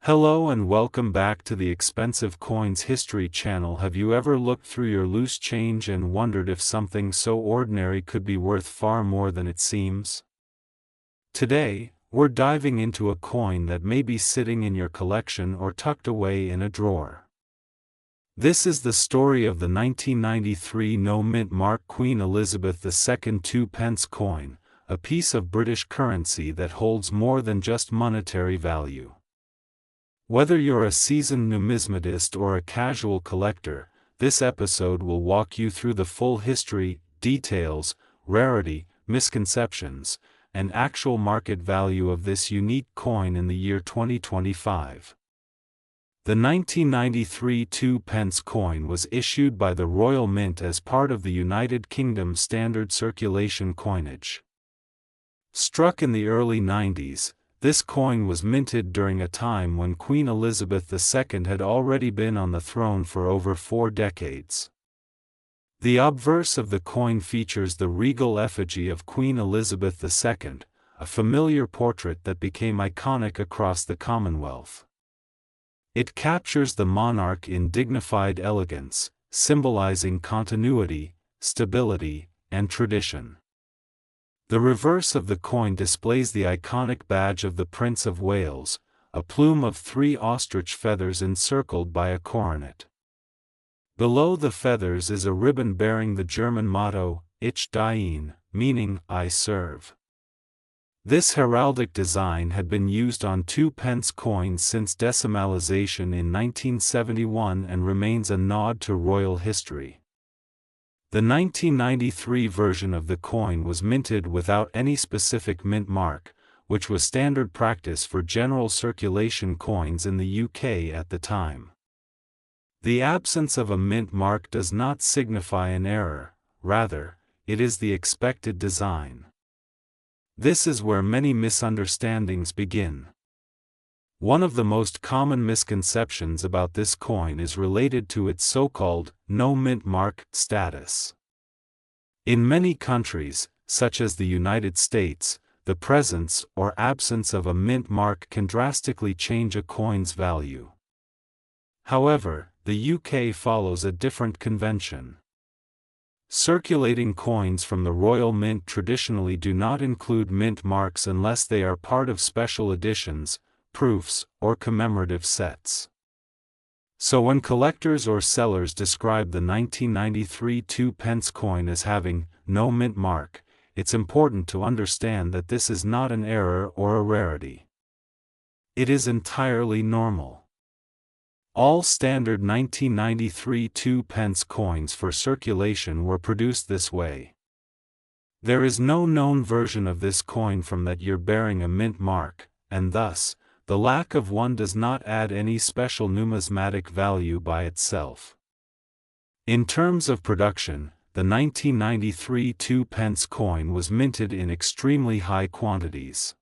Hello and welcome back to the Expensive Coins History channel. Have you ever looked through your loose change and wondered if something so ordinary could be worth far more than it seems? Today, we're diving into a coin that may be sitting in your collection or tucked away in a drawer. This is the story of the 1993 no-mint mark Queen Elizabeth II 2 pence coin, a piece of British currency that holds more than just monetary value. Whether you're a seasoned numismatist or a casual collector, this episode will walk you through the full history, details, rarity, misconceptions, and actual market value of this unique coin in the year 2025. The 1993 2 pence coin was issued by the Royal Mint as part of the United Kingdom standard circulation coinage. Struck in the early 90s, this coin was minted during a time when Queen Elizabeth II had already been on the throne for over 4 decades. The obverse of the coin features the regal effigy of Queen Elizabeth II, a familiar portrait that became iconic across the Commonwealth. It captures the monarch in dignified elegance, symbolizing continuity, stability, and tradition. The reverse of the coin displays the iconic badge of the Prince of Wales, a plume of 3 ostrich feathers encircled by a coronet. Below the feathers is a ribbon bearing the German motto, Ich diene, meaning, I serve. This heraldic design had been used on 2 pence coins since decimalization in 1971 and remains a nod to royal history. The 1993 version of the coin was minted without any specific mint mark, which was standard practice for general circulation coins in the UK at the time. The absence of a mint mark does not signify an error, rather, it is the expected design. This is where many misunderstandings begin. One of the most common misconceptions about this coin is related to its so-called no mint mark status. In many countries, such as the United States, the presence or absence of a mint mark can drastically change a coin's value. However, the UK follows a different convention. Circulating coins from the Royal Mint traditionally do not include mint marks unless they are part of special editions, proofs, or commemorative sets. So when collectors or sellers describe the 1993 2 pence coin as having no mint mark, it's important to understand that this is not an error or a rarity. It is entirely normal. All standard 1993 2 pence coins for circulation were produced this way. There is no known version of this coin from that year bearing a mint mark, and thus, the lack of one does not add any special numismatic value by itself. In terms of production, the 1993 2 pence coin was minted in extremely high quantities.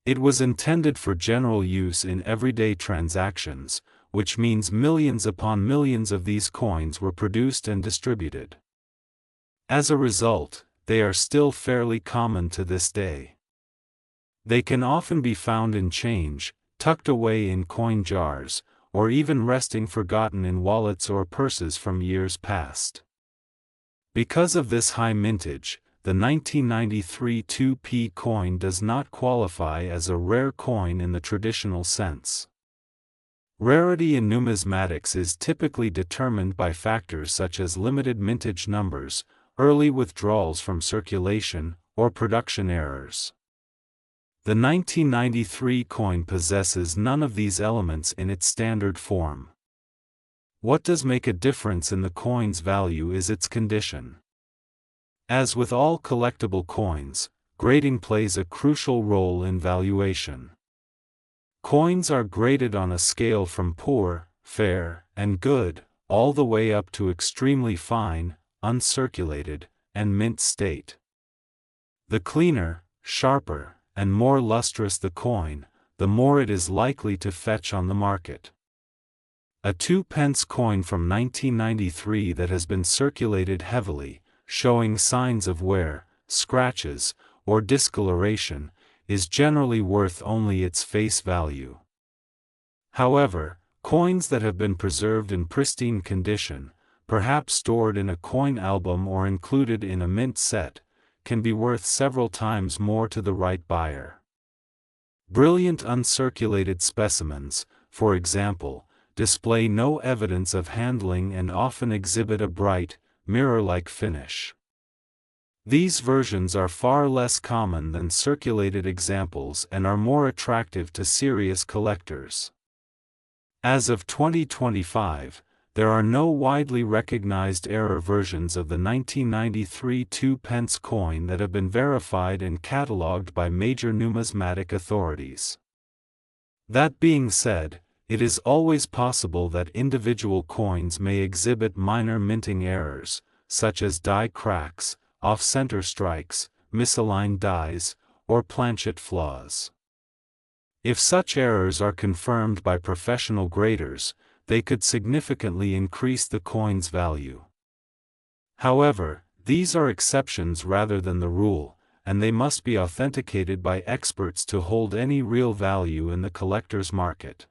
It was intended for general use in everyday transactions, which means millions upon millions of these coins were produced and distributed. As a result, they are still fairly common to this day. They can often be found in change, tucked away in coin jars, or even resting forgotten in wallets or purses from years past. Because of this high mintage, the 1993 2p coin does not qualify as a rare coin in the traditional sense. Rarity in numismatics is typically determined by factors such as limited mintage numbers, early withdrawals from circulation, or production errors. The 1993 coin possesses none of these elements in its standard form. What does make a difference in the coin's value is its condition. As with all collectible coins, grading plays a crucial role in valuation. Coins are graded on a scale from poor, fair, and good, all the way up to extremely fine, uncirculated, and mint state. The cleaner, sharper, and more lustrous the coin, the more it is likely to fetch on the market. A 2 pence coin from 1993 that has been circulated heavily, showing signs of wear, scratches, or discoloration, is generally worth only its face value. However, coins that have been preserved in pristine condition, perhaps stored in a coin album or included in a mint set, can be worth several times more to the right buyer. Brilliant uncirculated specimens, for example, display no evidence of handling and often exhibit a bright, mirror-like finish. These versions are far less common than circulated examples and are more attractive to serious collectors. As of 2025, there are no widely recognized error versions of the 1993 2-pence coin that have been verified and catalogued by major numismatic authorities. That being said, it is always possible that individual coins may exhibit minor minting errors, such as die cracks, off-center strikes, misaligned dies, or planchet flaws. If such errors are confirmed by professional graders, they could significantly increase the coin's value. However, these are exceptions rather than the rule, and they must be authenticated by experts to hold any real value in the collector's market.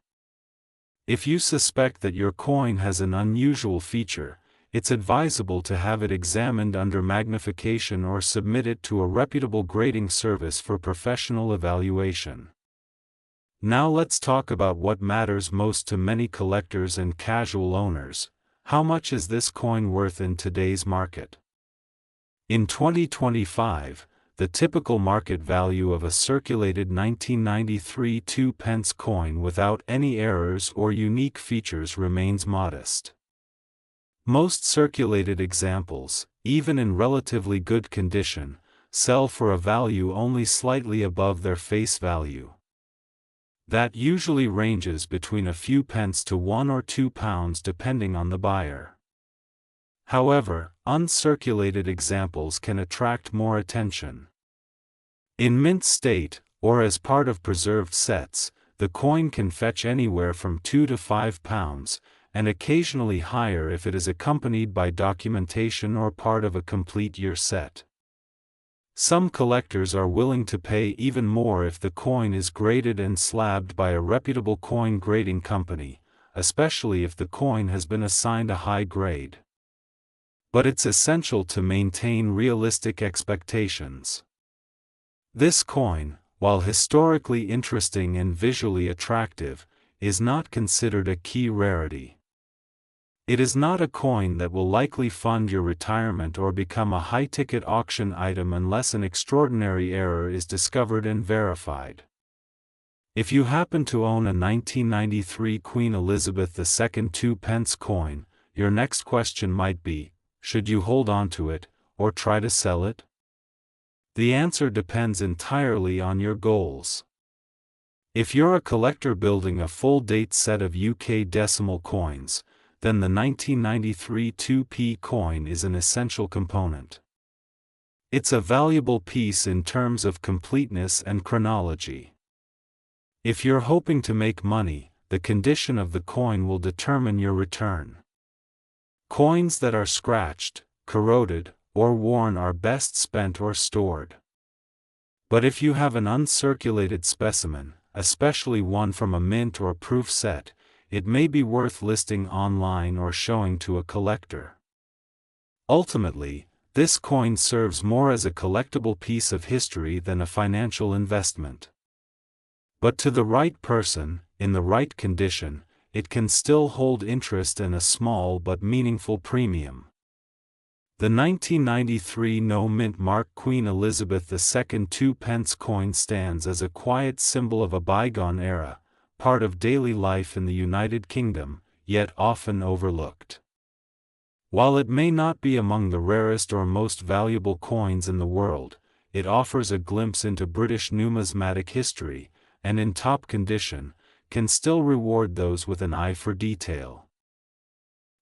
If you suspect that your coin has an unusual feature, it's advisable to have it examined under magnification or submit it to a reputable grading service for professional evaluation. Now let's talk about what matters most to many collectors and casual owners. How much is this coin worth in today's market? In 2025, the typical market value of a circulated 1993 2-pence coin without any errors or unique features remains modest. Most circulated examples, even in relatively good condition, sell for a value only slightly above their face value. That usually ranges between a few pence to £1 or £2 depending on the buyer. However, uncirculated examples can attract more attention. In mint state, or as part of preserved sets, the coin can fetch anywhere from £2 to £5, and occasionally higher if it is accompanied by documentation or part of a complete year set. Some collectors are willing to pay even more if the coin is graded and slabbed by a reputable coin grading company, especially if the coin has been assigned a high grade. But it's essential to maintain realistic expectations. This coin, while historically interesting and visually attractive, is not considered a key rarity. It is not a coin that will likely fund your retirement or become a high-ticket auction item unless an extraordinary error is discovered and verified. If you happen to own a 1993 Queen Elizabeth II 2-pence coin, your next question might be, should you hold on to it, or try to sell it? The answer depends entirely on your goals. If you're a collector building a full-date set of UK decimal coins, then the 1993 2p coin is an essential component. It's a valuable piece in terms of completeness and chronology. If you're hoping to make money, the condition of the coin will determine your return. Coins that are scratched, corroded, or worn are best spent or stored. But if you have an uncirculated specimen, especially one from a mint or proof set, it may be worth listing online or showing to a collector. Ultimately, this coin serves more as a collectible piece of history than a financial investment. But to the right person, in the right condition, it can still hold interest and a small but meaningful premium. The 1993 no-mint mark Queen Elizabeth II 2-pence coin stands as a quiet symbol of a bygone era, part of daily life in the United Kingdom, yet often overlooked. While it may not be among the rarest or most valuable coins in the world, it offers a glimpse into British numismatic history, and in top condition, can still reward those with an eye for detail.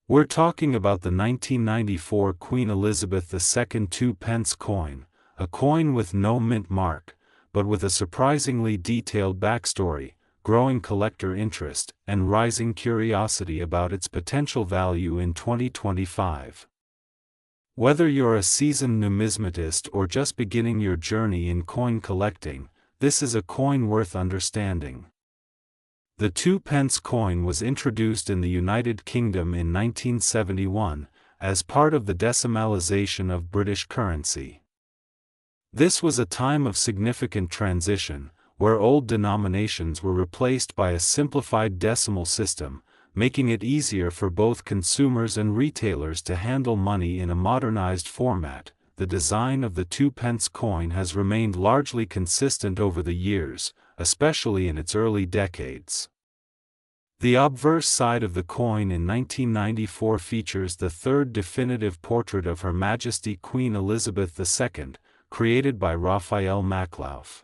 We're talking about the 1994 Queen Elizabeth II 2-pence coin, a coin with no mint mark, but with a surprisingly detailed backstory, growing collector interest, and rising curiosity about its potential value in 2025. Whether you're a seasoned numismatist or just beginning your journey in coin collecting, this is a coin worth understanding. The 2 pence coin was introduced in the United Kingdom in 1971, as part of the decimalisation of British currency. This was a time of significant transition, where old denominations were replaced by a simplified decimal system, making it easier for both consumers and retailers to handle money in a modernized format. The design of the 2 pence coin has remained largely consistent over the years, especially in its early decades. The obverse side of the coin in 1994 features the third definitive portrait of Her Majesty Queen Elizabeth II, created by Raphael Maklauf.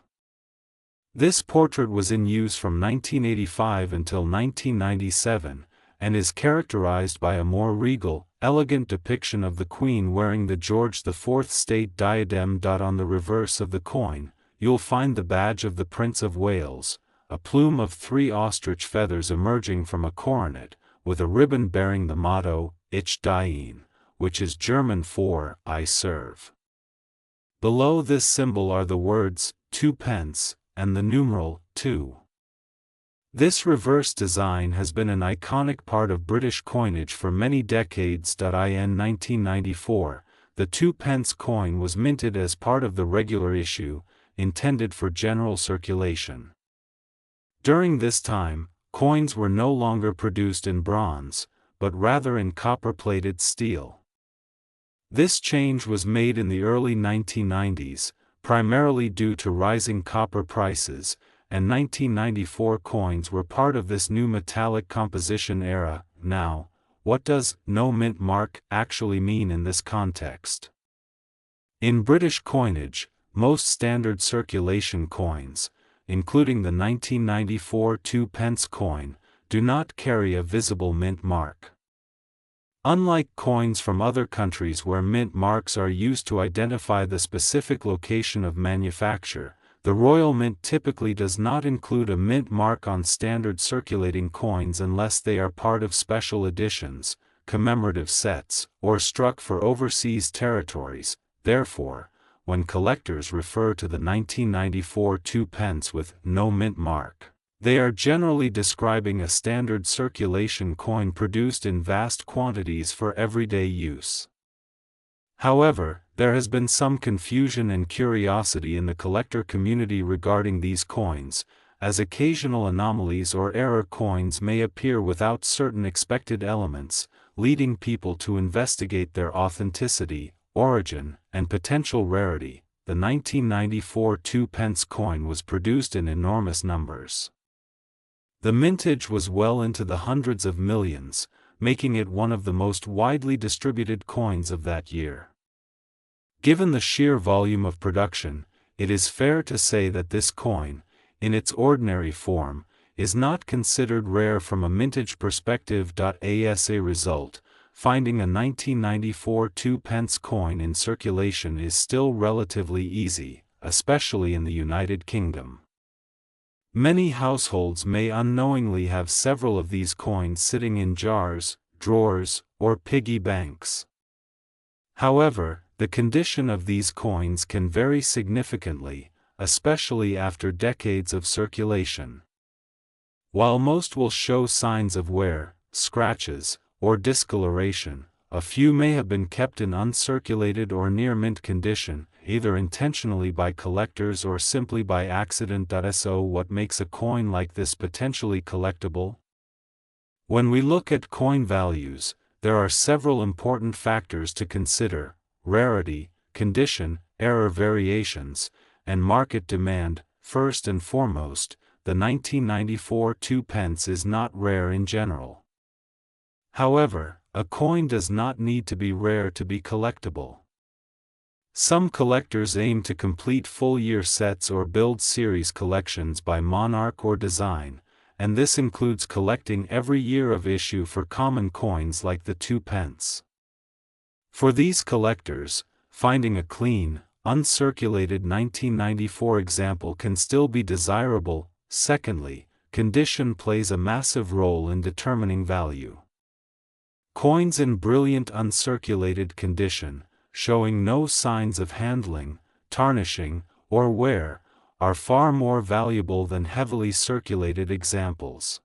This portrait was in use from 1985 until 1997, and is characterized by a more regal, elegant depiction of the Queen wearing the George IV state diadem. On the reverse of the coin, you'll find the badge of the Prince of Wales, a plume of 3 ostrich feathers emerging from a coronet, with a ribbon bearing the motto, Ich diene, which is German for, I serve. Below this symbol are the words, 2 pence, and the numeral, 2. This reverse design has been an iconic part of British coinage for many decades. In 1994, the 2 pence coin was minted as part of the regular issue, intended for general circulation. During this time, coins were no longer produced in bronze, but rather in copper-plated steel. This change was made in the early 1990s, primarily due to rising copper prices, and 1994 coins were part of this new metallic composition era. Now, what does no mint mark actually mean in this context? In British coinage, most standard circulation coins, including the 1994 2 pence coin, do not carry a visible mint mark. Unlike coins from other countries where mint marks are used to identify the specific location of manufacture, the Royal Mint typically does not include a mint mark on standard circulating coins unless they are part of special editions, commemorative sets, or struck for overseas territories. Therefore, when collectors refer to the 1994 2 pence with no mint mark, they are generally describing a standard circulation coin produced in vast quantities for everyday use. However, there has been some confusion and curiosity in the collector community regarding these coins, as occasional anomalies or error coins may appear without certain expected elements, leading people to investigate their authenticity, origin, and potential rarity. The 1994 2 pence coin was produced in enormous numbers. The mintage was well into the hundreds of millions, making it one of the most widely distributed coins of that year. Given the sheer volume of production, it is fair to say that this coin, in its ordinary form, is not considered rare from a mintage perspective. As a result, finding a 1994 2 pence coin in circulation is still relatively easy, especially in the United Kingdom. Many households may unknowingly have several of these coins sitting in jars, drawers, or piggy banks. However, the condition of these coins can vary significantly, especially after decades of circulation. While most will show signs of wear, scratches, or discoloration, a few may have been kept in uncirculated or near mint condition, either intentionally by collectors or simply by accident. So what makes a coin like this potentially collectible? When we look at coin values, there are several important factors to consider: rarity, condition, error variations, and market demand. First and foremost, the 1994 2 pence is not rare in general. However, a coin does not need to be rare to be collectible. Some collectors aim to complete full-year sets or build series collections by monarch or design, and this includes collecting every year of issue for common coins like the 2 pence. For these collectors, finding a clean, uncirculated 1994 example can still be desirable. Secondly, condition plays a massive role in determining value. Coins in brilliant uncirculated condition, showing no signs of handling, tarnishing, or wear, are far more valuable than heavily circulated examples.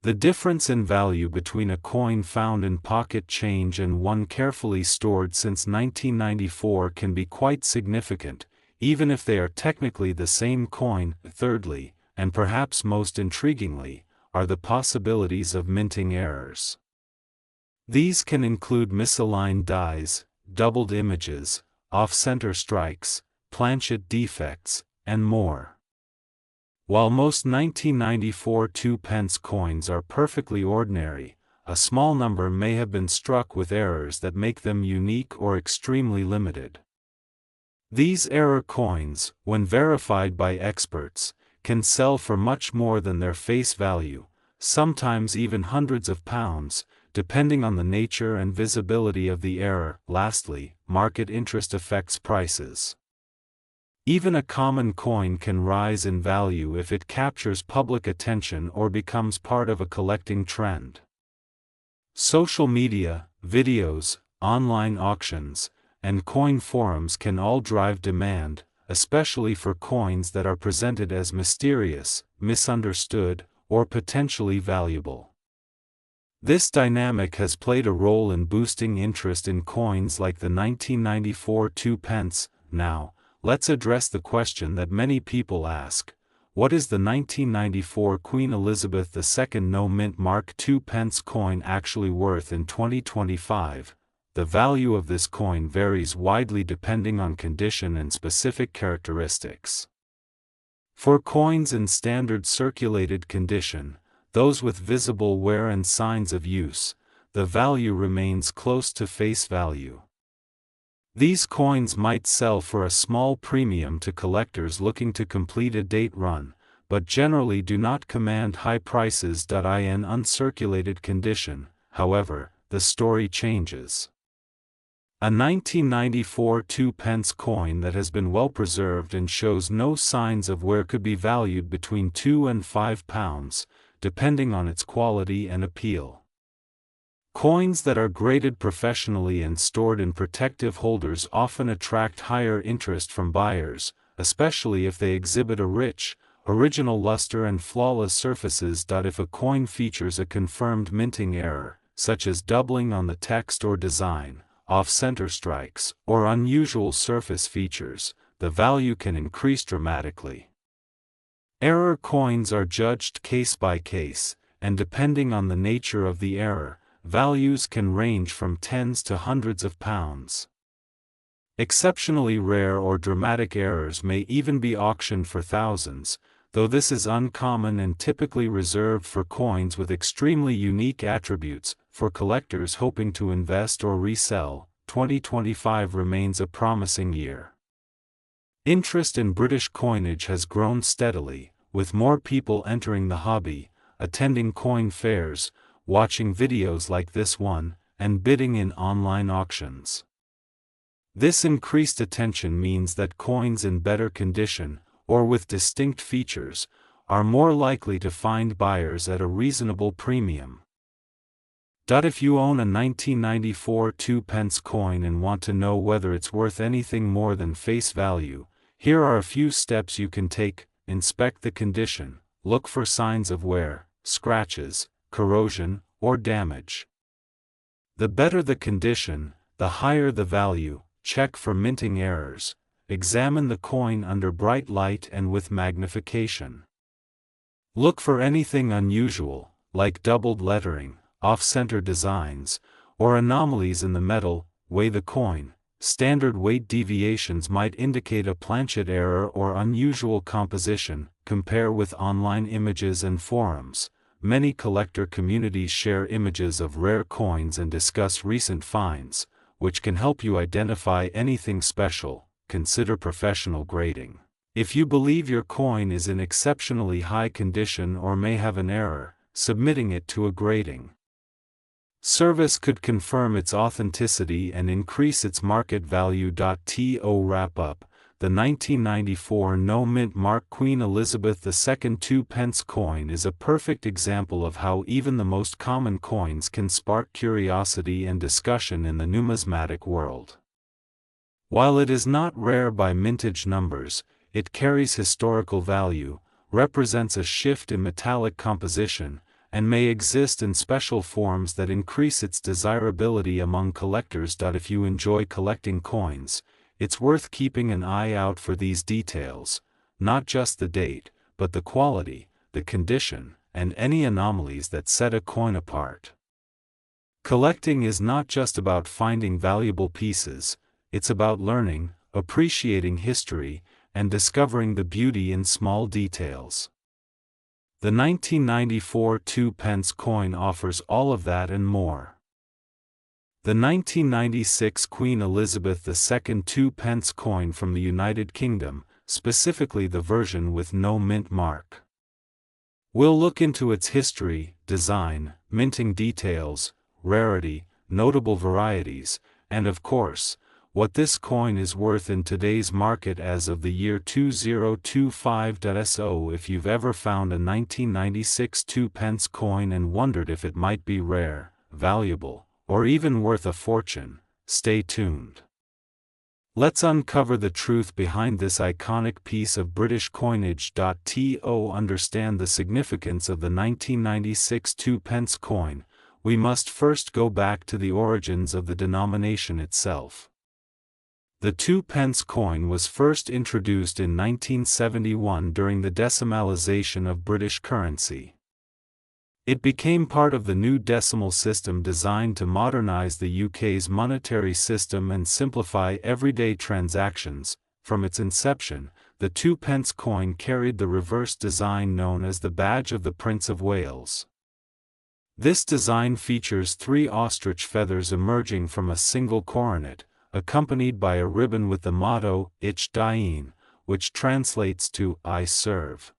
The difference in value between a coin found in pocket change and one carefully stored since 1994 can be quite significant, even if they are technically the same coin. Thirdly, and perhaps most intriguingly, are the possibilities of minting errors. These can include misaligned dies, doubled images, off-center strikes, planchet defects, and more. While most 1994 2-pence coins are perfectly ordinary, a small number may have been struck with errors that make them unique or extremely limited. These error coins, when verified by experts, can sell for much more than their face value, sometimes even hundreds of pounds, depending on the nature and visibility of the error. Lastly, market interest affects prices. Even a common coin can rise in value if it captures public attention or becomes part of a collecting trend. Social media, videos, online auctions, and coin forums can all drive demand, especially for coins that are presented as mysterious, misunderstood, or potentially valuable. This dynamic has played a role in boosting interest in coins like the 1994 2-pence. Now, let's address the question that many people ask: what is the 1994 Queen Elizabeth II no-mint Mark 2-pence coin actually worth in 2025? The value of this coin varies widely depending on condition and specific characteristics. For coins in standard circulated condition, those with visible wear and signs of use, the value remains close to face value. These coins might sell for a small premium to collectors looking to complete a date run, but generally do not command high prices. In uncirculated condition, however, the story changes. A 1994 2-pence coin that has been well preserved and shows no signs of wear could be valued between £2 and £5, depending on its quality and appeal. Coins that are graded professionally and stored in protective holders often attract higher interest from buyers, especially if they exhibit a rich, original luster and flawless surfaces. If a coin features a confirmed minting error, such as doubling on the text or design, off-center strikes, or unusual surface features, the value can increase dramatically. Error coins are judged case by case, and depending on the nature of the error, values can range from tens to hundreds of pounds. Exceptionally rare or dramatic errors may even be auctioned for thousands, though this is uncommon and typically reserved for coins with extremely unique attributes. For collectors hoping to invest or resell, 2025 remains a promising year. Interest in British coinage has grown steadily, with more people entering the hobby, attending coin fairs, watching videos like this one, and bidding in online auctions. This increased attention means that coins in better condition, or with distinct features, are more likely to find buyers at a reasonable premium. If you own a 1994 2-pence coin and want to know whether it's worth anything more than face value, here are a few steps you can take. Inspect the condition, look for signs of wear, scratches, corrosion, or damage. The better the condition, the higher the value. Check for minting errors. Examine the coin under bright light and with magnification. Look for anything unusual, like doubled lettering, off-center designs, or anomalies in the metal. Weigh the coin. Standard weight deviations might indicate a planchet error or unusual composition. Compare with online images and forums. Many collector communities share images of rare coins and discuss recent finds, which can help you identify anything special. Consider professional grading. If you believe your coin is in exceptionally high condition or may have an error, submitting it to a grading service could confirm its authenticity and increase its market value. To wrap up, the 1994 no-mint Mark Queen Elizabeth II 2-pence coin is a perfect example of how even the most common coins can spark curiosity and discussion in the numismatic world. While it is not rare by mintage numbers, it carries historical value, represents a shift in metallic composition, and may exist in special forms that increase its desirability among collectors. If you enjoy collecting coins, it's worth keeping an eye out for these details, not just the date, but the quality, the condition, and any anomalies that set a coin apart. Collecting is not just about finding valuable pieces, it's about learning, appreciating history, and discovering the beauty in small details. The 1994 2-pence coin offers all of that and more. The 1996 Queen Elizabeth II 2-pence coin from the United Kingdom, specifically the version with no mint mark. We'll look into its history, design, minting details, rarity, notable varieties, and of course, what this coin is worth in today's market as of the year 2025. So if you've ever found a 1996 2-pence coin and wondered if it might be rare, valuable, or even worth a fortune, stay tuned. Let's uncover the truth behind this iconic piece of British coinage. To understand the significance of the 1996 2-pence coin, we must first go back to the origins of the denomination itself. The 2-pence coin was first introduced in 1971 during the decimalisation of British currency. It became part of the new decimal system designed to modernise the UK's monetary system and simplify everyday transactions. From its inception, the 2-pence coin carried the reverse design known as the Badge of the Prince of Wales. This design features 3 ostrich feathers emerging from a single coronet, accompanied by a ribbon with the motto, Ich Dien, which translates to, I serve.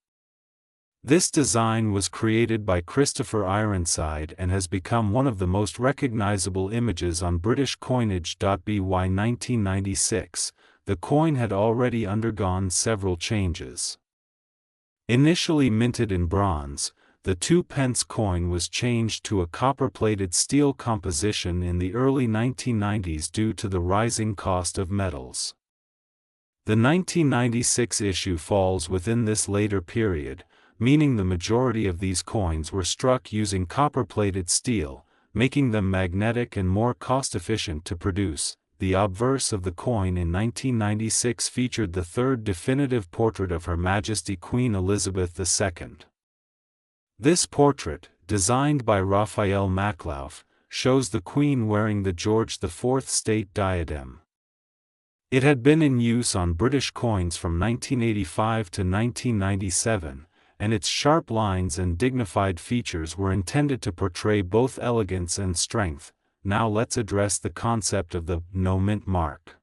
This design was created by Christopher Ironside and has become one of the most recognizable images on British coinage. By 1996, the coin had already undergone several changes. Initially minted in bronze, the 2-pence coin was changed to a copper-plated steel composition in the early 1990s due to the rising cost of metals. The 1996 issue falls within this later period, meaning the majority of these coins were struck using copper-plated steel, making them magnetic and more cost-efficient to produce. The obverse of the coin in 1996 featured the third definitive portrait of Her Majesty Queen Elizabeth II. This portrait, designed by Raphael Maklauf, shows the Queen wearing the George IV state diadem. It had been in use on British coins from 1985 to 1997, and its sharp lines and dignified features were intended to portray both elegance and strength. Now let's address the concept of the no mint mark.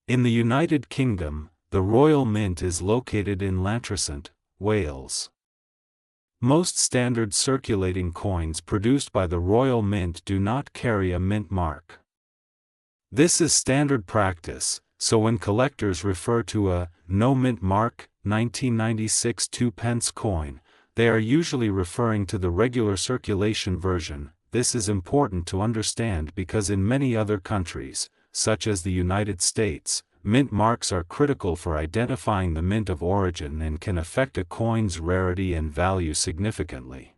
In the United Kingdom, the Royal Mint is located in Llantrisant, Wales. Most standard circulating coins produced by the Royal Mint do not carry a mint mark. This is standard practice, so when collectors refer to a no mint mark 1996 2-pence coin, they are usually referring to the regular circulation version. This is important to understand because in many other countries, such as the United States, mint marks are critical for identifying the mint of origin and can affect a coin's rarity and value significantly.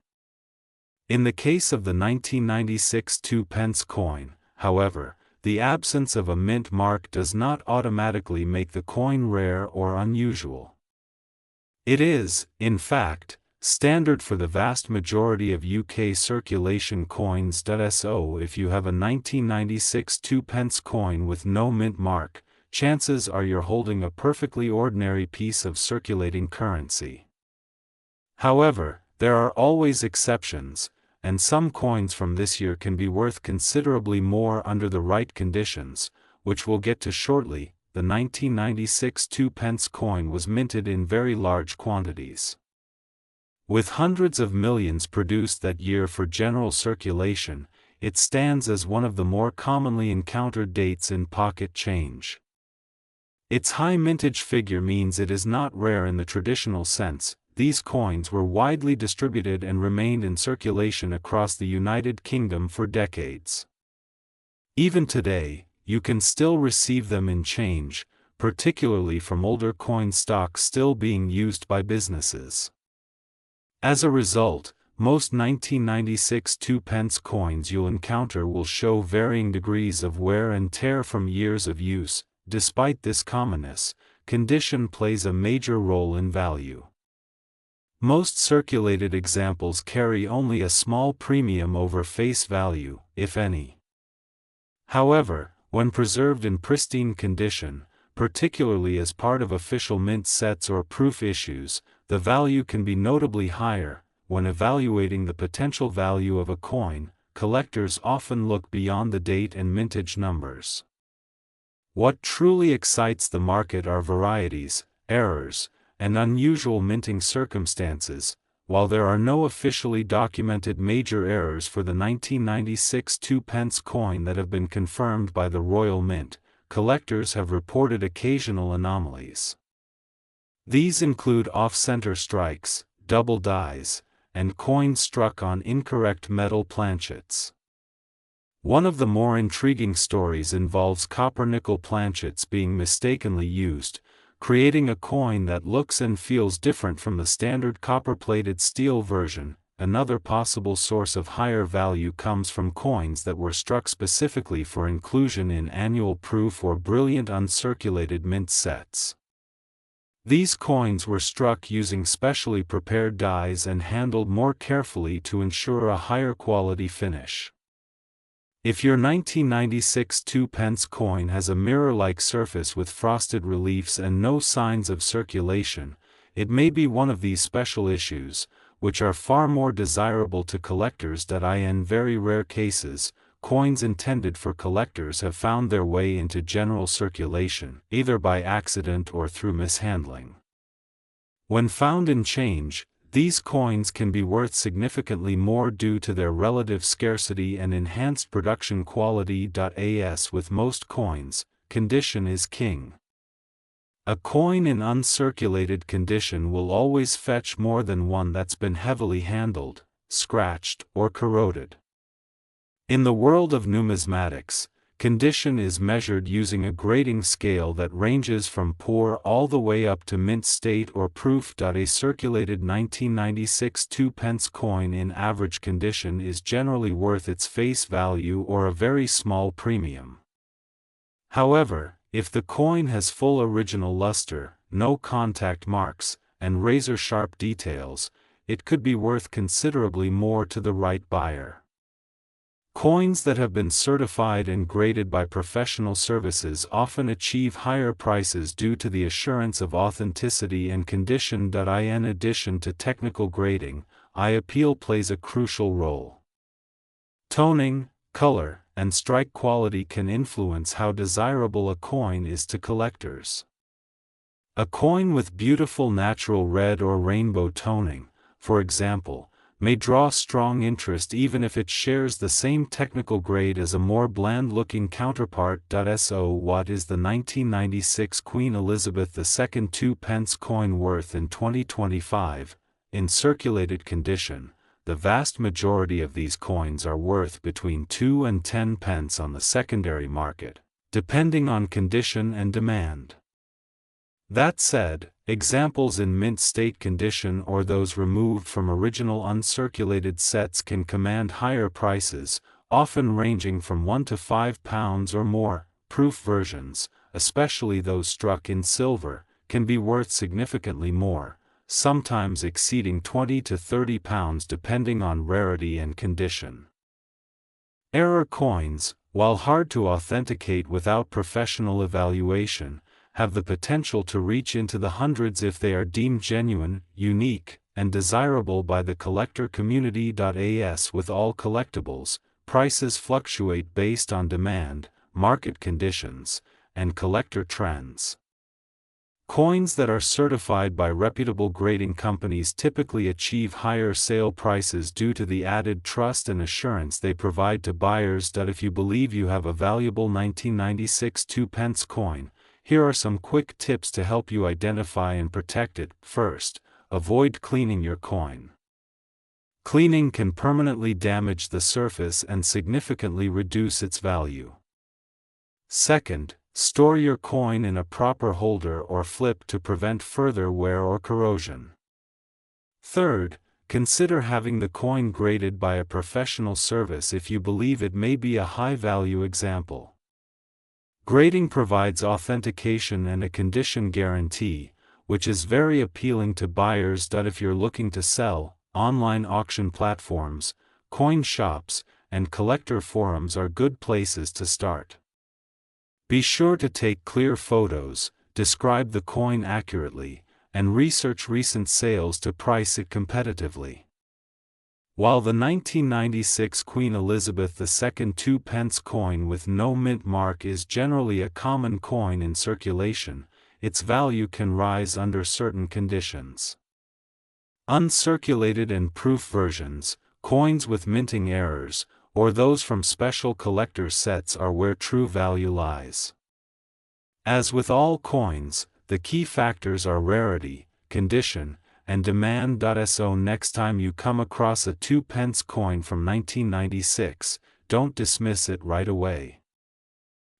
In the case of the 1996 2-pence coin, however, the absence of a mint mark does not automatically make the coin rare or unusual. It is, in fact, standard for the vast majority of UK circulation coins. So if you have a 1996 2-pence coin with no mint mark, chances are you're holding a perfectly ordinary piece of circulating currency. However, there are always exceptions, and some coins from this year can be worth considerably more under the right conditions, which we'll get to shortly. The 1996 2-pence coin was minted in very large quantities. With hundreds of millions produced that year for general circulation, it stands as one of the more commonly encountered dates in pocket change. Its high mintage figure means it is not rare in the traditional sense. These coins were widely distributed and remained in circulation across the United Kingdom for decades. Even today, you can still receive them in change, particularly from older coin stock still being used by businesses. As a result, Most 1996 2 pence coins you'll encounter will show varying degrees of wear and tear from years of use. Despite this commonness, condition plays a major role in value. Most circulated examples carry only a small premium over face value, if any. However, when preserved in pristine condition, particularly as part of official mint sets or proof issues, the value can be notably higher. When evaluating the potential value of a coin, collectors often look beyond the date and mintage numbers. What truly excites the market are varieties, errors, and unusual minting circumstances. While there are no officially documented major errors for the 1996 2 pence coin that have been confirmed by the Royal Mint, collectors have reported occasional anomalies. These include off-center strikes, double dies, and coins struck on incorrect metal planchets. One of the more intriguing stories involves copper-nickel planchets being mistakenly used, creating a coin that looks and feels different from the standard copper-plated steel version. Another possible source of higher value comes from coins that were struck specifically for inclusion in annual proof or brilliant uncirculated mint sets. These coins were struck using specially prepared dies and handled more carefully to ensure a higher quality finish. If your 1996 2 pence coin has a mirror-like surface with frosted reliefs and no signs of circulation, it may be one of these special issues, which are far more desirable to collectors. In very rare cases, coins intended for collectors have found their way into general circulation, either by accident or through mishandling. When found in change, these coins can be worth significantly more due to their relative scarcity and enhanced production quality. As with most coins, condition is king. A coin in uncirculated condition will always fetch more than one that's been heavily handled, scratched, or corroded. In the world of numismatics, condition is measured using a grading scale that ranges from poor all the way up to mint state or proof. A circulated 1996 2 pence coin in average condition is generally worth its face value or a very small premium. However, if the coin has full original luster, no contact marks, and razor-sharp details, it could be worth considerably more to the right buyer. Coins that have been certified and graded by professional services often achieve higher prices due to the assurance of authenticity and condition. In addition to technical grading, eye appeal plays a crucial role. Toning, color, and strike quality can influence how desirable a coin is to collectors. A coin with beautiful natural red or rainbow toning, for example, may draw strong interest even if it shares the same technical grade as a more bland-looking counterpart. So what is the 1996 Queen Elizabeth II 2 pence coin worth in 2025? In circulated condition, the vast majority of these coins are worth between 2 and 10 pence on the secondary market, depending on condition and demand. That said, examples in mint state condition or those removed from original uncirculated sets can command higher prices, often ranging from £1 to £5 or more. Proof versions, especially those struck in silver, can be worth significantly more, sometimes exceeding £20 to £30 depending on rarity and condition. Error coins, while hard to authenticate without professional evaluation, have the potential to reach into the hundreds if they are deemed genuine, unique, and desirable by the collector community. As with all collectibles, prices fluctuate based on demand, market conditions, and collector trends. Coins that are certified by reputable grading companies typically achieve higher sale prices due to the added trust and assurance they provide to buyers. If you believe you have a valuable 1996 2 pence coin, here are some quick tips to help you identify and protect it. First, avoid cleaning your coin. Cleaning can permanently damage the surface and significantly reduce its value. Second, store your coin in a proper holder or flip to prevent further wear or corrosion. Third, consider having the coin graded by a professional service if you believe it may be a high-value example. Grading provides authentication and a condition guarantee, which is very appealing to buyers. If you're looking to sell, online auction platforms, coin shops, and collector forums are good places to start. Be sure to take clear photos, describe the coin accurately, and research recent sales to price it competitively. While the 1996 Queen Elizabeth II 2 pence coin with no mint mark is generally a common coin in circulation, its value can rise under certain conditions. Uncirculated and proof versions, coins with minting errors, or those from special collector's sets are where true value lies. As with all coins, the key factors are rarity, condition, and demand. So next time you come across a 2 pence coin from 1996, don't dismiss it right away.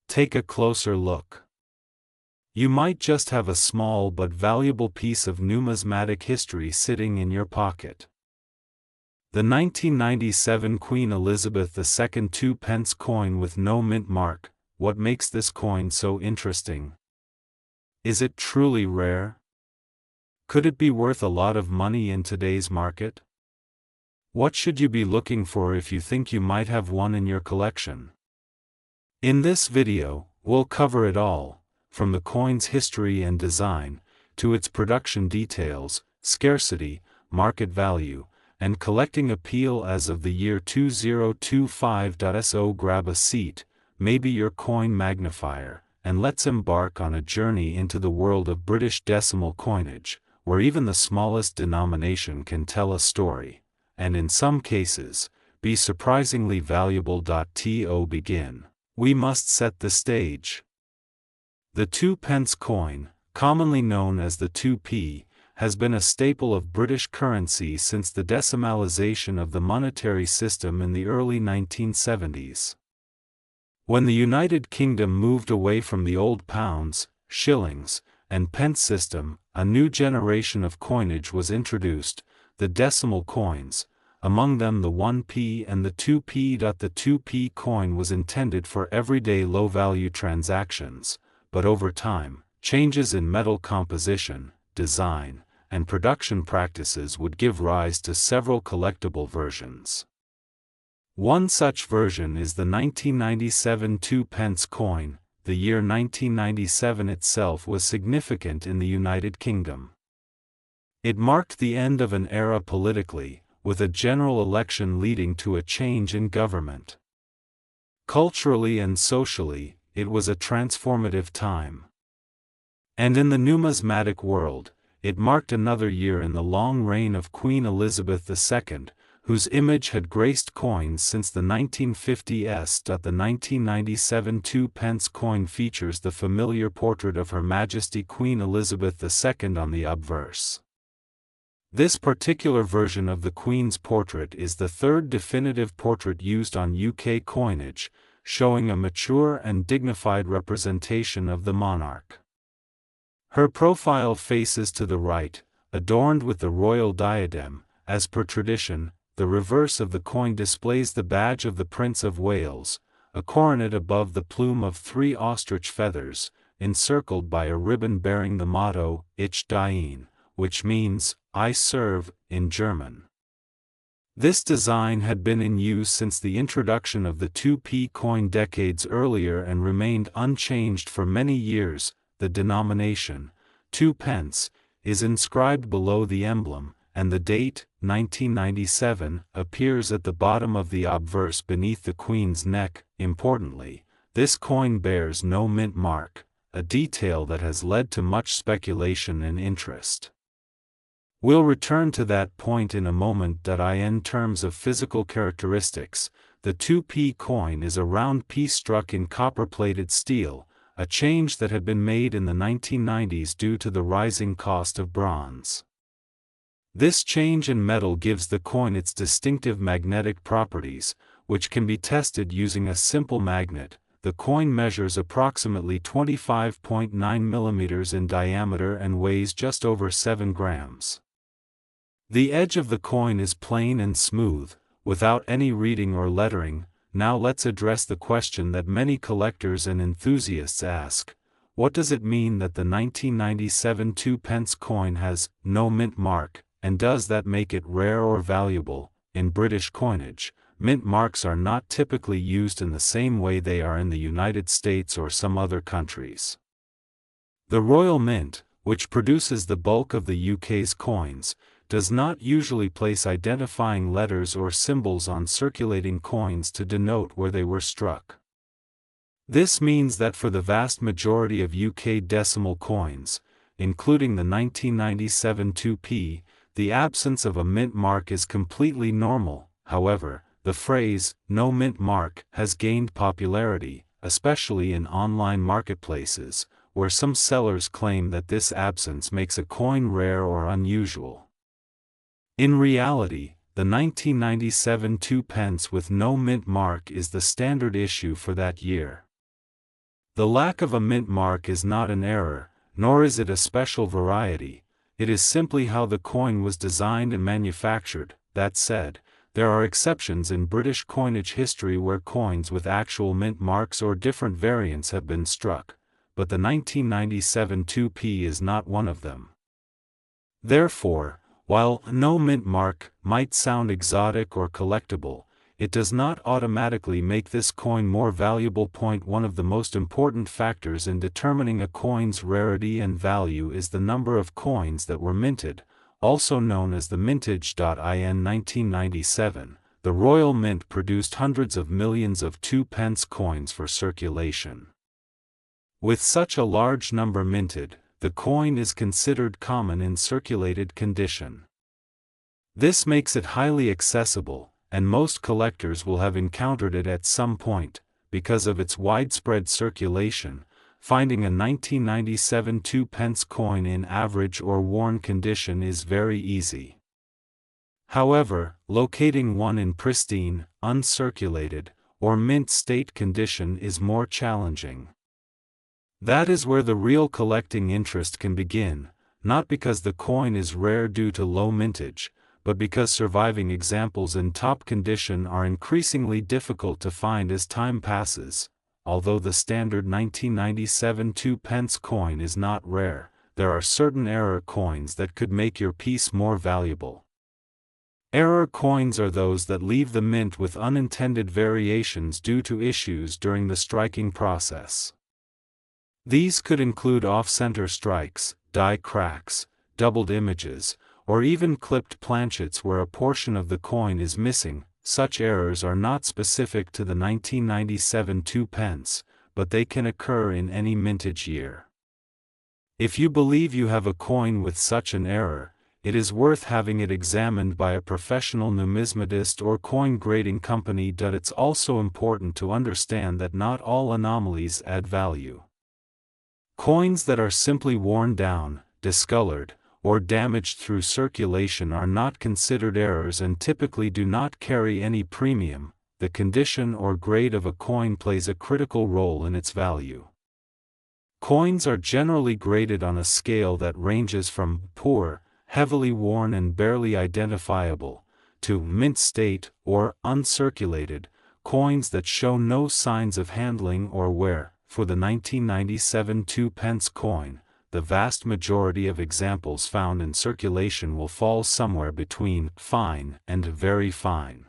Take a closer look. You might just have a small but valuable piece of numismatic history sitting in your pocket. The 1997 Queen Elizabeth II 2 pence coin with no mint mark. What makes this coin so interesting? Is it truly rare? Could it be worth a lot of money in today's market? What should you be looking for if you think you might have one in your collection? In this video, we'll cover it all, from the coin's history and design, to its production details, scarcity, market value, and collecting appeal as of the year 2025. So grab a seat, maybe your coin magnifier, and let's embark on a journey into the world of British decimal coinage, where even the smallest denomination can tell a story, and in some cases, be surprisingly valuable. To begin, we must set the stage. The 2 pence coin, commonly known as the 2p, has been a staple of British currency since the decimalisation of the monetary system in the early 1970s. When the United Kingdom moved away from the old pounds, shillings, and pence system, a new generation of coinage was introduced, the decimal coins, among them the 1p and the 2p. The 2p coin was intended for everyday low-value transactions, but over time, changes in metal composition, design, and production practices would give rise to several collectible versions. One such version is the 1997 2 pence coin. The year 1997 itself was significant in the United Kingdom. It marked the end of an era politically, with a general election leading to a change in government. Culturally and socially, it was a transformative time. And in the numismatic world, it marked another year in the long reign of Queen Elizabeth II, whose image had graced coins since the 1950s. The 1997 2 pence coin features the familiar portrait of Her Majesty Queen Elizabeth II on the obverse. This particular version of the Queen's portrait is the third definitive portrait used on UK coinage, showing a mature and dignified representation of the monarch. Her profile faces to the right, adorned with the royal diadem. As per tradition, the reverse of the coin displays the badge of the Prince of Wales, a coronet above the plume of 3 ostrich feathers, encircled by a ribbon bearing the motto, Ich diene, which means, I serve, in German. This design had been in use since the introduction of the 2p coin decades earlier and remained unchanged for many years. The denomination, 2 pence, is inscribed below the emblem, and the date, 1997, appears at the bottom of the obverse beneath the Queen's neck. Importantly, this coin bears no mint mark, a detail that has led to much speculation and interest. We'll return to that point in a moment. In terms of physical characteristics, the 2p coin is a round piece struck in copper-plated steel, a change that had been made in the 1990s due to the rising cost of bronze. This change in metal gives the coin its distinctive magnetic properties, which can be tested using a simple magnet. The coin measures approximately 25.9 mm in diameter and weighs just over 7 grams. The edge of the coin is plain and smooth, without any reading or lettering. Now let's address the question that many collectors and enthusiasts ask. What does it mean that the 1997 2-pence coin has no mint mark, and does that make it rare or valuable? In British coinage, mint marks are not typically used in the same way they are in the United States or some other countries. The Royal Mint, which produces the bulk of the UK's coins, does not usually place identifying letters or symbols on circulating coins to denote where they were struck. This means that for the vast majority of UK decimal coins, including the 1997 2p, the absence of a mint mark is completely normal. However, the phrase, "no mint mark," has gained popularity, especially in online marketplaces, where some sellers claim that this absence makes a coin rare or unusual. In reality, the 1997 2-pence with no mint mark is the standard issue for that year. The lack of a mint mark is not an error, nor is it a special variety. It is simply how the coin was designed and manufactured. That said, there are exceptions in British coinage history where coins with actual mint marks or different variants have been struck, but the 1997 2p is not one of them. Therefore, while no mint mark might sound exotic or collectible, it does not automatically make this coin more valuable. One of the most important factors in determining a coin's rarity and value is the number of coins that were minted, also known as the mintage. In 1997, the Royal Mint produced hundreds of millions of 2-pence coins for circulation. With such a large number minted, the coin is considered common in circulated condition. This makes it highly accessible, and most collectors will have encountered it at some point. Because of its widespread circulation, finding a 1997 2-pence coin in average or worn condition is very easy. However, locating one in pristine, uncirculated, or mint state condition is more challenging. That is where the real collecting interest can begin, not because the coin is rare due to low mintage, but because surviving examples in top condition are increasingly difficult to find as time passes. Although the standard 1997 2-pence coin is not rare, there are certain error coins that could make your piece more valuable. Error coins are those that leave the mint with unintended variations due to issues during the striking process. These could include off-center strikes, die cracks, doubled images, or even clipped planchets where a portion of the coin is missing. Such errors are not specific to the 1997 2-pence, but they can occur in any mintage year. If you believe you have a coin with such an error, it is worth having it examined by a professional numismatist or coin grading company. It's also important to understand that not all anomalies add value. Coins that are simply worn down, discolored, or damaged through circulation are not considered errors and typically do not carry any premium. The condition or grade of a coin plays a critical role in its value. Coins are generally graded on a scale that ranges from poor, heavily worn and barely identifiable, to mint state or uncirculated, coins that show no signs of handling or wear. For the 1997 2-pence coin, the vast majority of examples found in circulation will fall somewhere between fine and very fine.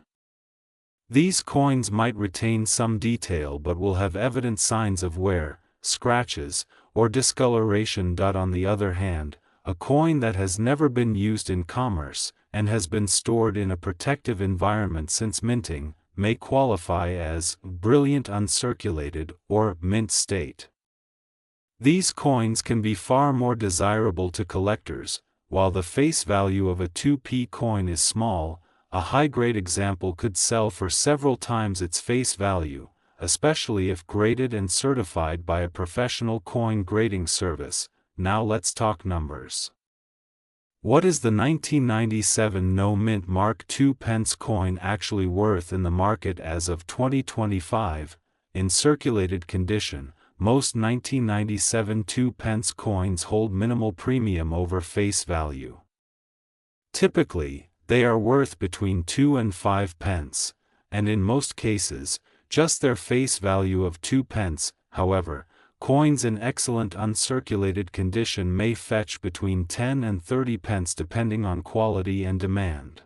These coins might retain some detail but will have evident signs of wear, scratches, or discoloration. On the other hand, a coin that has never been used in commerce, and has been stored in a protective environment since minting, may qualify as brilliant uncirculated or mint state. These coins can be far more desirable to collectors. While the face value of a 2p coin is small, a high-grade example could sell for several times its face value, especially if graded and certified by a professional coin grading service. Now let's talk numbers. What is the 1997 no mint mark 2-pence coin actually worth in the market as of 2025? In circulated condition, most 1997 2-pence coins hold minimal premium over face value. Typically, they are worth between 2 and 5 pence, and in most cases, just their face value of 2 pence. However, coins in excellent uncirculated condition may fetch between 10 and 30 pence depending on quality and demand.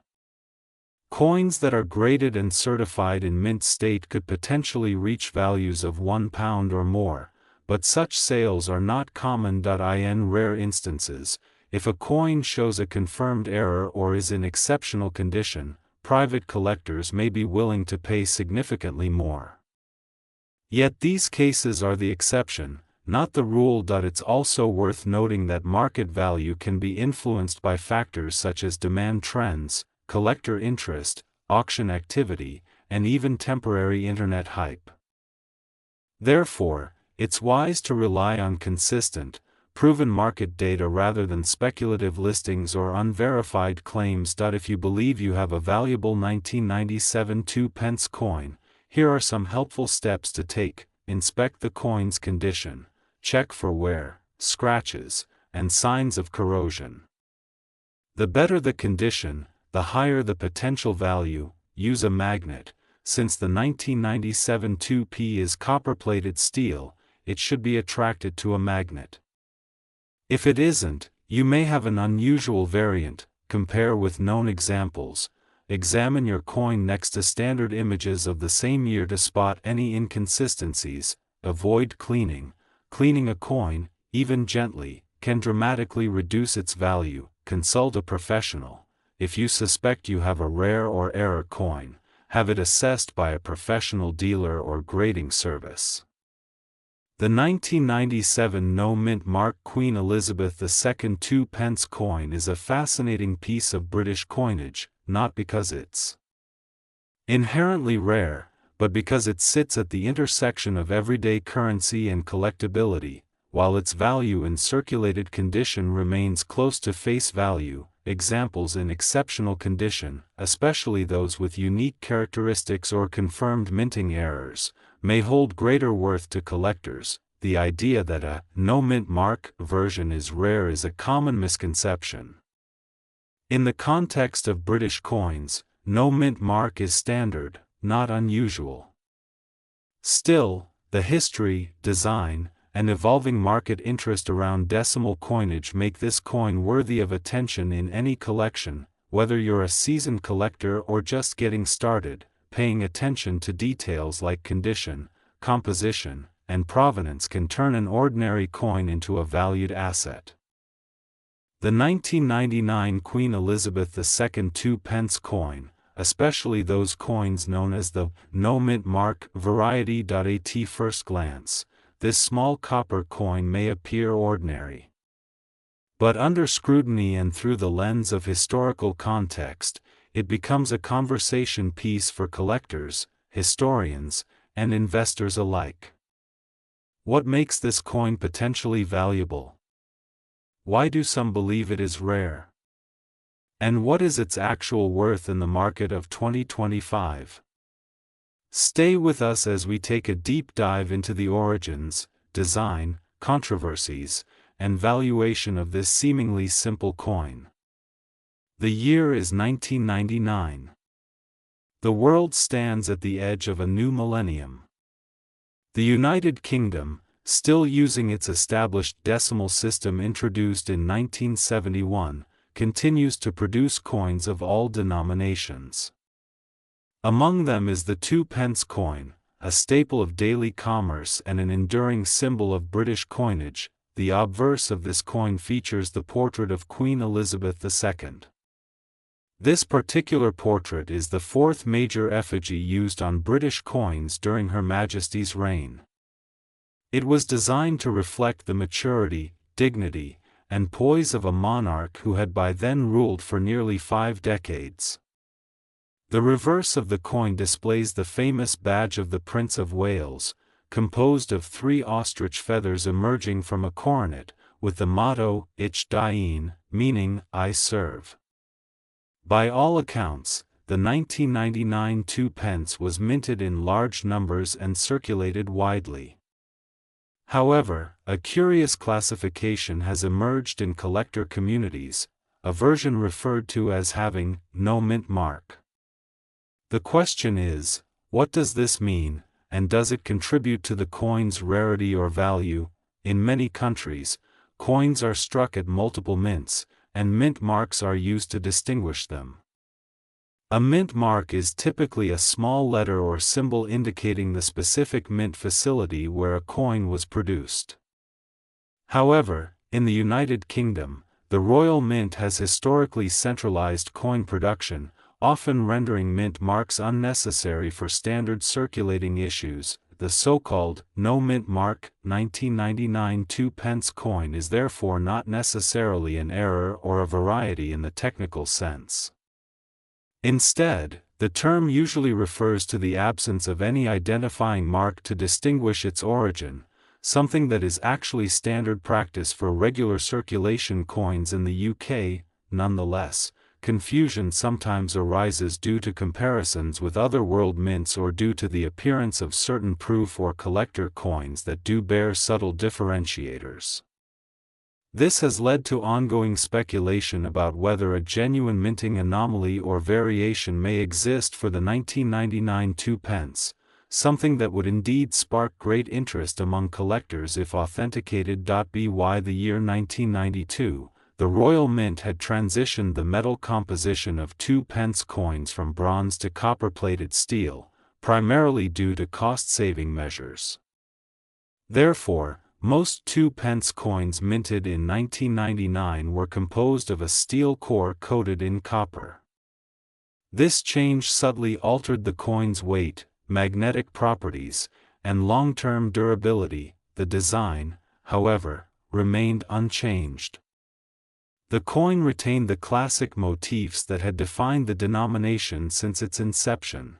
Coins that are graded and certified in mint state could potentially reach values of £1 or more, but such sales are not common. In rare instances, if a coin shows a confirmed error or is in exceptional condition, private collectors may be willing to pay significantly more. Yet these cases are the exception, not the rule. It's also worth noting that market value can be influenced by factors such as demand trends, collector interest, auction activity, and even temporary internet hype. Therefore, it's wise to rely on consistent, proven market data rather than speculative listings or unverified claims. If you believe you have a valuable 1997 2-pence coin, here are some helpful steps to take. Inspect the coin's condition. Check for wear, scratches, and signs of corrosion. The better the condition, the higher the potential value. Use a magnet. Since the 1997 2p is copper-plated steel, it should be attracted to a magnet. If it isn't, you may have an unusual variant. Compare with known examples. Examine your coin next to standard images of the same year to spot any inconsistencies. Avoid cleaning. Cleaning a coin, even gently, can dramatically reduce its value. Consult a professional. If you suspect you have a rare or error coin, have it assessed by a professional dealer or grading service. The 1997 no-mint mark Queen Elizabeth II 2-pence coin is a fascinating piece of British coinage, not because it's inherently rare, but because it sits at the intersection of everyday currency and collectability. While its value in circulated condition remains close to face value, examples in exceptional condition, especially those with unique characteristics or confirmed minting errors, may hold greater worth to collectors. The idea that a no-mint mark version is rare is a common misconception. In the context of British coins, no-mint mark is standard, not unusual. Still, the history, design, and evolving market interest around decimal coinage make this coin worthy of attention in any collection. Whether you're a seasoned collector or just getting started, paying attention to details like condition, composition, and provenance can turn an ordinary coin into a valued asset. The 1999 Queen Elizabeth II 2-pence coin, especially those coins known as the no-mint mark variety. At first glance, this small copper coin may appear ordinary. But under scrutiny and through the lens of historical context, it becomes a conversation piece for collectors, historians, and investors alike. What makes this coin potentially valuable? Why do some believe it is rare? And what is its actual worth in the market of 2025? Stay with us as we take a deep dive into the origins, design, controversies, and valuation of this seemingly simple coin. The year is 1999. The world stands at the edge of a new millennium. The United Kingdom, still using its established decimal system introduced in 1971, continues to produce coins of all denominations. Among them is the 2-pence coin, a staple of daily commerce and an enduring symbol of British coinage. The obverse of this coin features the portrait of Queen Elizabeth II. This particular portrait is the fourth major effigy used on British coins during Her Majesty's reign. It was designed to reflect the maturity, dignity, and poise of a monarch who had by then ruled for nearly 5 decades. The reverse of the coin displays the famous badge of the Prince of Wales, composed of 3 ostrich feathers emerging from a coronet, with the motto, Ich dien, meaning, I serve. By all accounts, the 1999 2-pence was minted in large numbers and circulated widely. However, a curious classification has emerged in collector communities. a version referred to as having no mint mark. The question is, what does this mean, and does it contribute to the coin's rarity or value? In many countries, coins are struck at multiple mints, and mint marks are used to distinguish them. A mint mark is typically a small letter or symbol indicating the specific mint facility where a coin was produced. However, in the United Kingdom, the Royal Mint has historically centralized coin production, often rendering mint marks unnecessary for standard circulating issues. The so-called no mint mark 1999 2-pence coin is therefore not necessarily an error or a variety in the technical sense. Instead, the term usually refers to the absence of any identifying mark to distinguish its origin, something that is actually standard practice for regular circulation coins in the UK. Nonetheless, confusion sometimes arises due to comparisons with other world mints or due to the appearance of certain proof or collector coins that do bear subtle differentiators. This has led to ongoing speculation about whether a genuine minting anomaly or variation may exist for the 1999 2-pence, something that would indeed spark great interest among collectors if authenticated. By the year 1992, the Royal Mint had transitioned the metal composition of 2-pence coins from bronze to copper-plated steel, primarily due to cost-saving measures. Therefore, most 2-pence coins minted in 1999 were composed of a steel core coated in copper. This change subtly altered the coin's weight, magnetic properties, and long-term durability. The design, however, remained unchanged. The coin retained the classic motifs that had defined the denomination since its inception.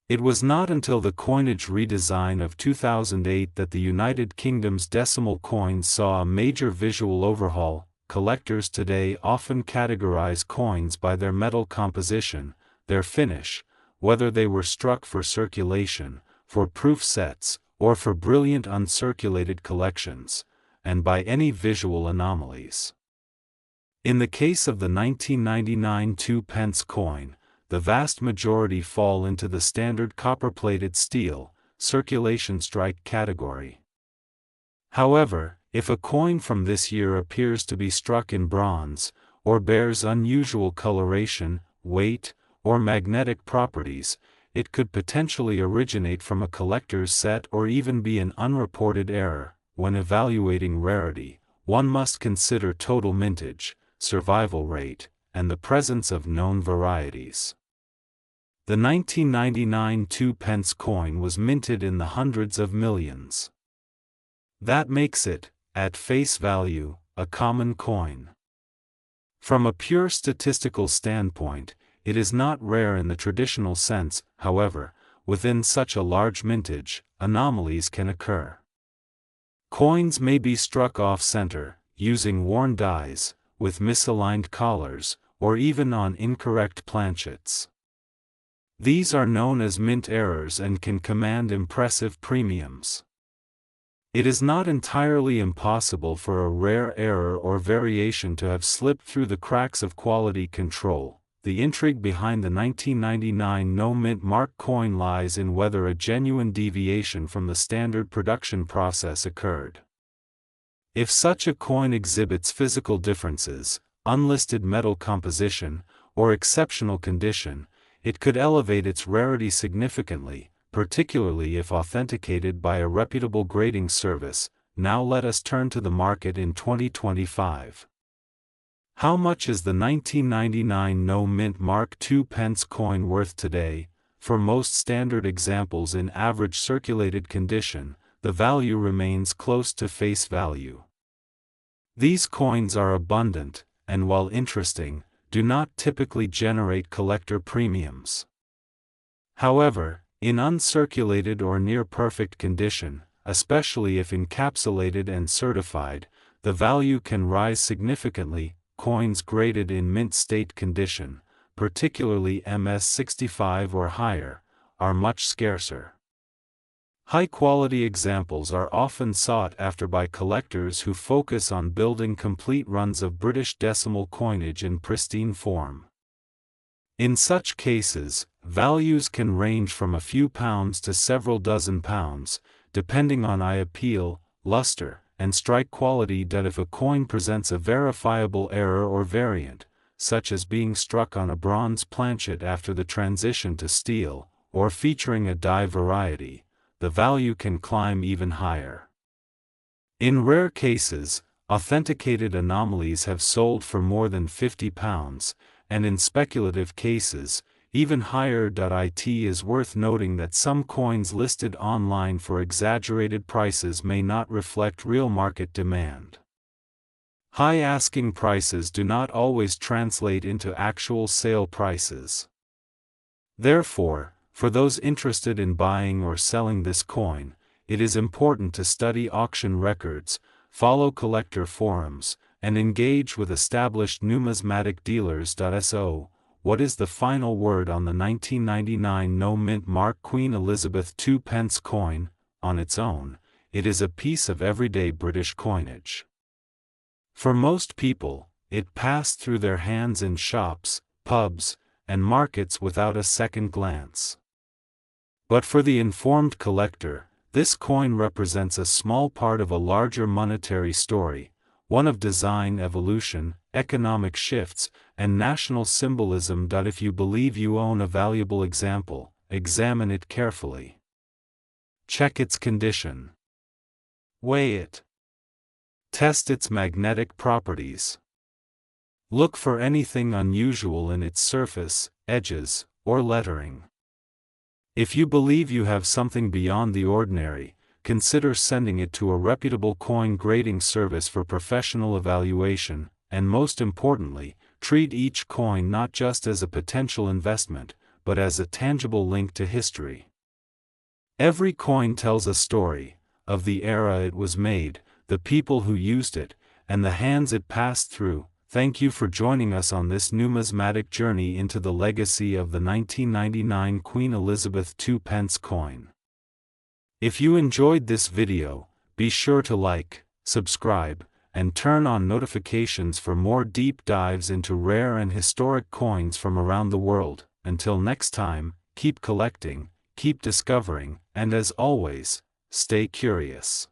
It was not until the coinage redesign of 2008 that the United Kingdom's decimal coins saw a major visual overhaul. Collectors today often categorize coins by their metal composition, their finish, whether they were struck for circulation, for proof sets, or for brilliant uncirculated collections, and by any visual anomalies. In the case of the 1999 2-pence coin, the vast majority fall into the standard copper-plated steel, circulation strike category. However, if a coin from this year appears to be struck in bronze, or bears unusual coloration, weight, or magnetic properties, it could potentially originate from a collector's set or even be an unreported error. When evaluating rarity, one must consider total mintage, survival rate, and the presence of known varieties. The 1999 2-pence coin was minted in the hundreds of millions. That makes it, at face value, a common coin. From a pure statistical standpoint, it is not rare in the traditional sense. However, within such a large mintage, anomalies can occur. Coins may be struck off-center, using worn dies, with misaligned collars, or even on incorrect planchets. These are known as mint errors and can command impressive premiums. It is not entirely impossible for a rare error or variation to have slipped through the cracks of quality control. The intrigue behind the 1999 no mint mark coin lies in whether a genuine deviation from the standard production process occurred. If such a coin exhibits physical differences, unlisted metal composition, or exceptional condition, it could elevate its rarity significantly, particularly if authenticated by a reputable grading service. Now let us turn to the market in 2025. How much is the 1999 no mint mark 2-pence coin worth today? For most standard examples in average circulated condition, the value remains close to face value. These coins are abundant, and while interesting, do not typically generate collector premiums. However, in uncirculated or near-perfect condition, especially if encapsulated and certified, the value can rise significantly. Coins graded in mint state condition, particularly MS65 or higher, are much scarcer. High-quality examples are often sought after by collectors who focus on building complete runs of British decimal coinage in pristine form. In such cases, values can range from a few pounds to several dozen pounds, depending on eye appeal, luster, and strike quality. That if a coin presents a verifiable error or variant, such as being struck on a bronze planchet after the transition to steel, or featuring a die variety, the value can climb even higher. In rare cases, authenticated anomalies have sold for more than £50, and in speculative cases, even higher. It is worth noting that some coins listed online for exaggerated prices may not reflect real market demand. High asking prices do not always translate into actual sale prices. Therefore, for those interested in buying or selling this coin, it is important to study auction records, follow collector forums, and engage with established numismatic dealers. So, what is the final word on the 1999 no-mint mark Queen Elizabeth Two Pence coin? On its own, it is a piece of everyday British coinage. For most people, it passed through their hands in shops, pubs, and markets without a second glance. But for the informed collector, this coin represents a small part of a larger monetary story, one of design evolution, economic shifts, and national symbolism. If you believe you own a valuable example, examine it carefully. Check its condition. Weigh it. Test its magnetic properties. Look for anything unusual in its surface, edges, or lettering. If you believe you have something beyond the ordinary, consider sending it to a reputable coin grading service for professional evaluation, and most importantly, treat each coin not just as a potential investment, but as a tangible link to history. Every coin tells a story, of the era it was made, the people who used it, and the hands it passed through. Thank you for joining us on this numismatic journey into the legacy of the 1999 Queen Elizabeth Two Pence coin. If you enjoyed this video, be sure to like, subscribe, and turn on notifications for more deep dives into rare and historic coins from around the world. Until next time, keep collecting, keep discovering, and as always, stay curious.